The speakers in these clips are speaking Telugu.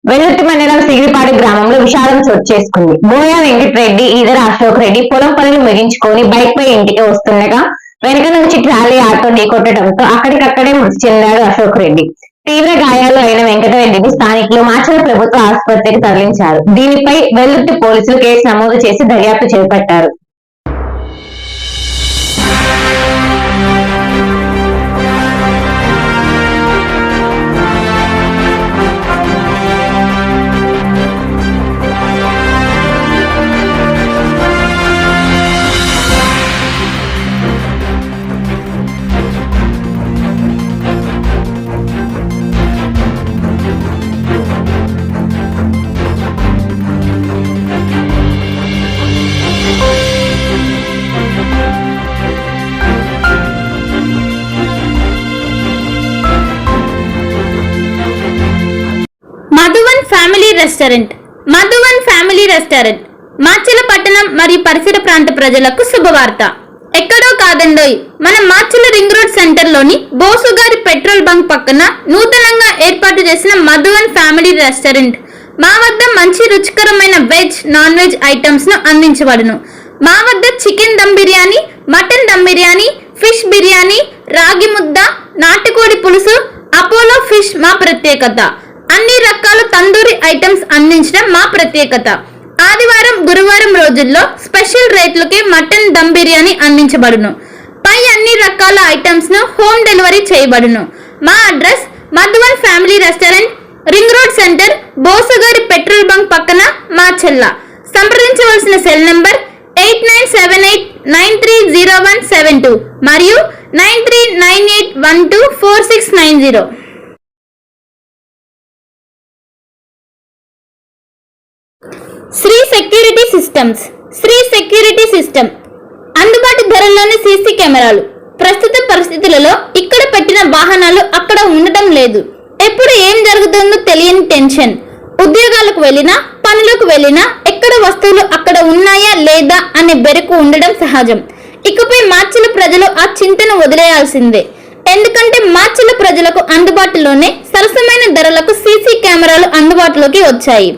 వెల్లుర్తి మండలం సిగిరిపాడి గ్రామంలో విషాదం చోటు చేసుకుంది. బోయ వెంకటరెడ్డి, ఈదర అశోక్ రెడ్డి పొలం పనులు ముగించుకొని బైక్ పై ఇంటికి వస్తుండగా వెనక నుంచి ట్రాలీ ఆటో ఢీకొట్టడంతో అక్కడికక్కడే మృతి చెందాడు అశోక్ రెడ్డి. తీవ్ర గాయాలు అయిన వెంకటరెడ్డిని స్థానికులు మాచర్ల ప్రభుత్వ ఆసుపత్రికి తరలించారు. దీనిపై వెల్లుర్తి పోలీసులు కేసు నమోదు చేసి దర్యాప్తు చేపట్టారు. మధువన్ ఫ్యామిలీ రెస్టారెంట్ మాచర్ల పట్టణం మరియు పరిసర ప్రాంత ప్రజలకు శుభవార్త. ఎక్కడో కాదండోయ్, మన మాచర్ల రింగ్ రోడ్ సెంటర్ లోని బోసు గారి పెట్రోల్ బంక్ పక్కన నూతనంగా ఏర్పాటు చేసిన మధువన్ ఫ్యామిలీ రెస్టారెంట్. మా వద్ద మంచి రుచికరమైన వెజ్, నాన్ వెజ్ ఐటమ్స్ ను అందించబడును. మా వద్ద chicken dum biryani, mutton dum biryani, fish biryani, ragi mudda, నాటుకోడి పులుసు, అపోలో ఫిష్ మా ప్రత్యేకత. అన్ని రకాల తందూరి ఐటమ్స్ అందించడం మా ప్రత్యేకత. ఆదివారం, గురువారం రోజుల్లో స్పెషల్ రేట్లకే మటన్ దమ్ బిర్యానీ అందించబడును. పై అన్ని రకాల ఐటమ్స్ ను హోమ్ డెలివరీ చేయబడును. మా address Madhuvan family restaurant, ring road centre, బోసగారి పెట్రోల్ బంక్ పక్కన, మాచర్ల. సంప్రదించవలసిన సెల్ నంబర్ 8978930172 మరియు 9398124690. శ్రీ సెక్యూరిటీ సిస్టమ్ అందుబాటు ధరల్లోని సీసీ కెమెరాలు. ప్రస్తుత పరిస్థితులలో ఇక్కడ పెట్టిన వాహనాలు అక్కడ ఉండటం లేదు. ఎప్పుడు ఏం జరుగుతుందో తెలియని టెన్షన్. ఉద్యోగాలకు వెళ్ళినా, పనులకు వెళ్ళినా ఎక్కడ వస్తువులు అక్కడ ఉన్నాయా లేదా అనే బెరుకు ఉండడం సహజం. ఇకపై మాచర్ల ప్రజలు ఆ చింతను వదిలేయాల్సిందే. ఎందుకంటే మాచర్ల ప్రజలకు అందుబాటులోనే సరసమైన ధరలకు సీసీ కెమెరాలు అందుబాటులోకి వచ్చాయి.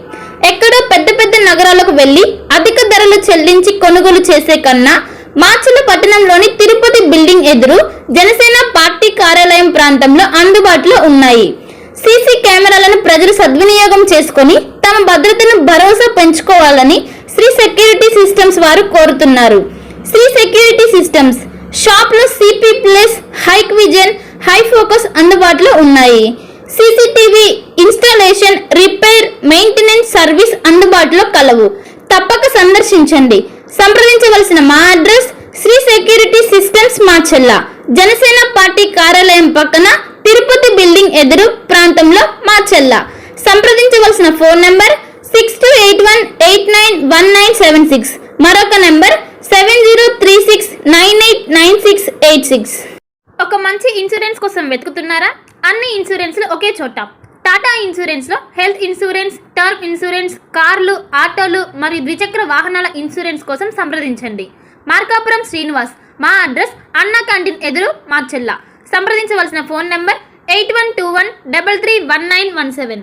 ఎక్కడో పెద్ద పెద్ద నగరాలకు వెళ్లి అధిక ధరలు చెల్లించి కొనుగోలు చేసే కన్నా మాచర్ల పట్టణంలోని తిరుపతి బిల్డింగ్ ఎదురు జనసేన పార్టీ కార్యాలయం ప్రాంతంలో అందుబాటులో ఉన్నాయి. సీసీ కెమెరాలను ప్రజలు సద్వినియోగం చేసుకుని తమ భద్రతను భరోసా పెంచుకోవాలని శ్రీ సెక్యూరిటీ సిస్టమ్స్ వారు కోరుతున్నారు. శ్రీ సెక్యూరిటీ సిస్టమ్స్ షాప్ లో CP plus, Hikvision, hi focus అందుబాటులో ఉన్నాయి. CCTV installation, repair, maintenance service అందుబాటులో కలవు. తప్పక సందర్శించండి. సంప్రదించవలసిన మా address Sri security systems, Macherla, Janasena party కార్యాలయం పక్కన, తిరుపతి బిల్డింగ్ ఎదురు ప్రాంతంలో, మాచర్ల. సంప్రదించవలసిన ఫోన్ నంబర్ 6281891976, మరొక నంబర్ 7036989686. ఒక మంచి ఇన్సూరెన్స్ కోసం వెతుకుతున్నారా? అన్ని ఇన్సూరెన్స్లు ఒకే చోట. టాటా ఇన్సూరెన్స్లో హెల్త్ ఇన్సూరెన్స్, టర్మ్ ఇన్సూరెన్స్, కార్లు, ఆటోలు మరియు ద్విచక్ర వాహనాల ఇన్సూరెన్స్ కోసం సంప్రదించండి. మార్కాపురం శ్రీనివాస్. మా అడ్రస్ అన్నా క్యాంటీన్ ఎదురు, మాచర్ల. సంప్రదించవలసిన ఫోన్ నంబర్ 8121331917.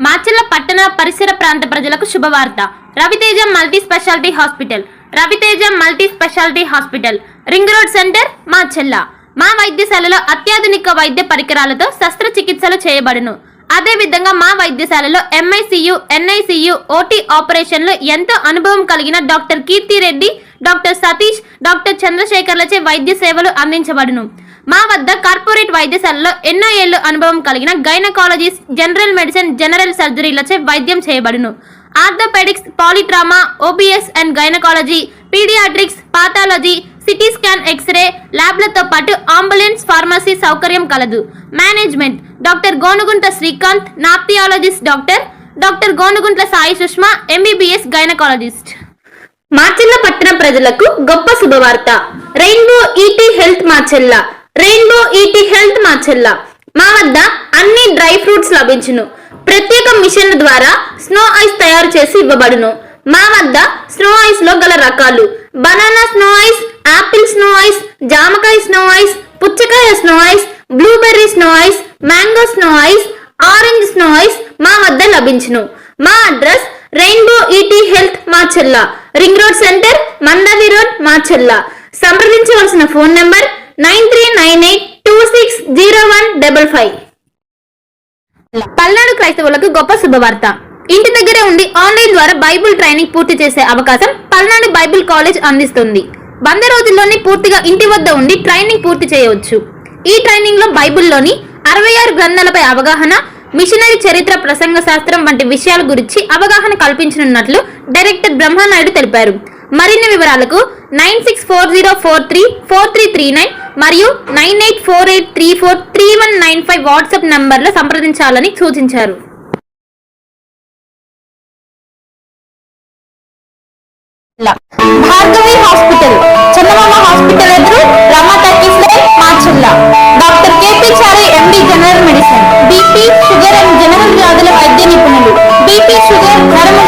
మాచర్ల పట్టణ పరిసర ప్రాంత ప్రజలకు శుభవార్త. Raviteja multi speciality hospital, ring road centre, Macherla. మా వైద్యశాలలో అత్యాధునిక వైద్య పరికరాలతో శస్త్రచికిత్సలు చేయబడును. అదేవిధంగా మా వైద్యశాలలో MICU, NICU, OT ఆపరేషన్లు ఎంతో అనుభవం కలిగిన doctor Keerthi Reddy, doctor Satish, doctor చంద్రశేఖర్లచే వైద్య సేవలు అందించబడును. మా వద్ద కార్పొరేట్ వైద్యశాలలో ఎన్నో ఏళ్లు అనుభవం కలిగిన గైనకాలజిస్ట్, జనరల్ మెడిసిన్, జనరల్ సర్జరీలచే వైద్యం చేయబడును. Orthopaedics, polytrauma, OBS and gynaecology, paediatrics, pathology, CT scan, X ray ల్యాబ్లతో పాటు అంబులెన్స్, ఫార్మసీ సౌకర్యం కలదు. Management doctor Gonuguntla Srikanth, nephrologist doctor Gonuguntla Sai Sushma, MBBS gynaecologist. Macherla పట్టణ ప్రజలకు గొప్ప శుభవార్త. Rainbow ET health Macherla. మా వద్ద అన్ని డ్రై ఫ్రూట్స్ లభించును. ప్రత్యేక మిషన్ల ద్వారా స్నో ఐస్ తయారు చేసి ఇవ్వబడును. మా వద్ద స్నో ఐస్ లో గల రకాలు: banana snow ice, apple snow ice, జామకాయ స్నో ఐస్, పుచ్చకాయ snow ice, blueberry snow ice, mango snow ice, orange snow ice మా వద్ద లభించును. మా address rainbow ET health Macherla, ring road centre, Mandavi road, Macherla. సంప్రదించవలసిన ఫోన్ నంబర్ 9398260155. పల్నాడు క్రైస్తవులకు గొప్ప శుభవార్త. ఇంటి దగ్గరే ఉండి ఆన్లైన్ ద్వారా బైబిల్ ట్రైనింగ్ పూర్తి చేసే అవకాశం పల్నాడు బైబిల్ కాలేజ్ అందిస్తుంది. 100 రోజుల్లోనే పూర్తిగా ఇంటి వద్ద ఉండి ట్రైనింగ్ పూర్తి చేయవచ్చు. ఈ ట్రైనింగ్ లో బైబిల్లోని 66 గ్రంథాలపై అవగాహన, మిషనరీ చరిత్ర, ప్రసంగ శాస్త్రం వంటి విషయాల గురించి అవగాహన కల్పించనున్నట్లు డైరెక్టర్ బ్రహ్మనాయుడు తెలిపారు. మరిన్ని వివరాలకు 9640434339 మరియు 9848343195 వాట్సాప్ నంబర్లో సంప్రదించాలని సూచించారు. భార్గవి హాస్పిటల్, చందమామ హాస్పిటల్ ఎదురు, Rama talkies line, Macherla. Doctor KP Chari MD, general medicine, BP, sugar and general వ్యాధుల వైద్య నిపుణులు. BP, sugar, నరమ